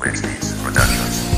Squarespace Productions.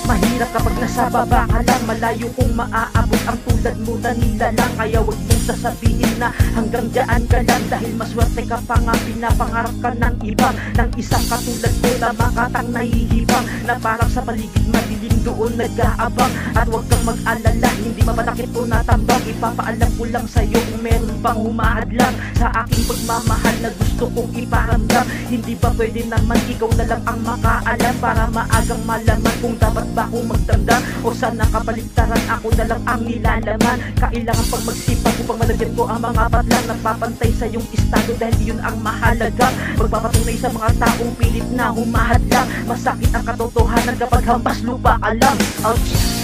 Mahirap kapag nasa baba ka lang, malayo kung maaabot ang tulad mo na nila lang. Kaya wag mong sasabihin na hanggang dyan ka lang, dahil maswerte ka pa nga, pinapangarap ka ng iba, ng isang katulad ko na makatang nahihibang, na parang sa paligid madilim doon nag-aabang. At wag kang mag-alala, hindi mapatakit o natambang, ipapaalam ko lang sa'yo kung meron pang humahadlang sa aking pagmamahal na gusto kong iparamdam. Hindi ba pwede naman ikaw na lang ang makaalam, para maagang malaman kung dapat ba akong magdamdam o sana kabaligtaran, ako na lang ang nilalaman. Kailangan pang magsipag upang malagyan ko ang mga patlang nagpapantay sa iyong estado, dahil yun ang mahalaga. Magpapatunay sa mga taong pilit na humahadlang, masakit ang katotohanan kapag hampas lupa ka lang. Ouch!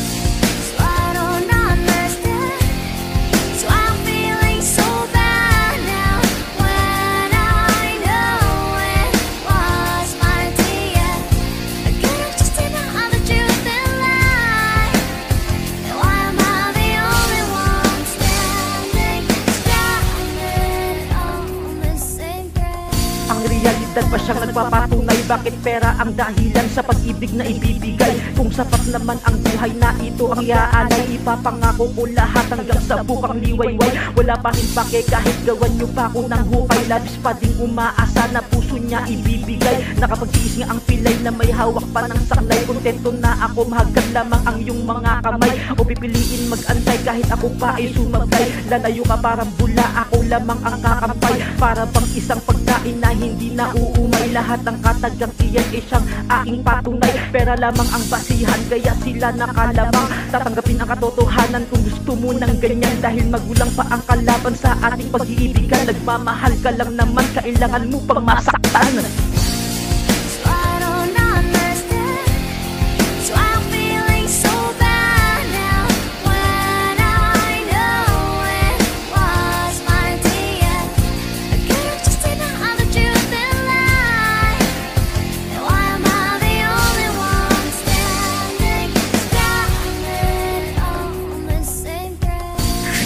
Ang realidad pa siyang nagpapatunay, bakit pera ang dahilan sa pag-ibig na ibibigay? Kung sapat naman ang buhay na ito ang iaalay, ipapangako ko lahat hanggang sa bukang liwayway. Wala pa rin pake kahit gawan nyo pa ako ng hukay, labis pa ding umaasa na puso niya ibibigay. Nakapag-tiis nga ang pilay na may hawak pa ng saklay, kontento na ako mahagkan lamang ang iyong mga kamay, o pipiliin mag-antay kahit ako pa ay sumabay. Lalayo ka parang bula, ako lamang ang kakampay, para bang isang pagkain na hindi na uumay. Lahat ng katagang iyan ay siyang aking patunay, pera lamang ang basihan kaya sila nakalamang. Tatanggapin ang katotohanan kung gusto mo ng ganyan, dahil magulang pa ang kalaban sa ating pag-iibigan. Nagmamahal ka lang naman, kailangan mo pang masaktan.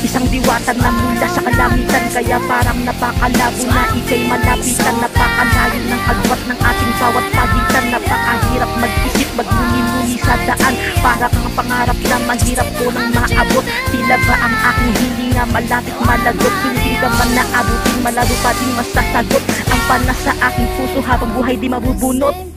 Isang diwata na mula sa kalangitan, kaya parang napakalabo na ika'y malapitan. Napakalayo ng agwat ng ating bawat pagitan, napakahirap mag-isip, magmuni-muni sa daan, para kang pangarap na mahirap ko nang maabot. Tila ba ang aking hilinga malapit malagot, hindi ka man naabutin, malaro pa din masasagot ang panas sa aking puso habang buhay di mabubunot.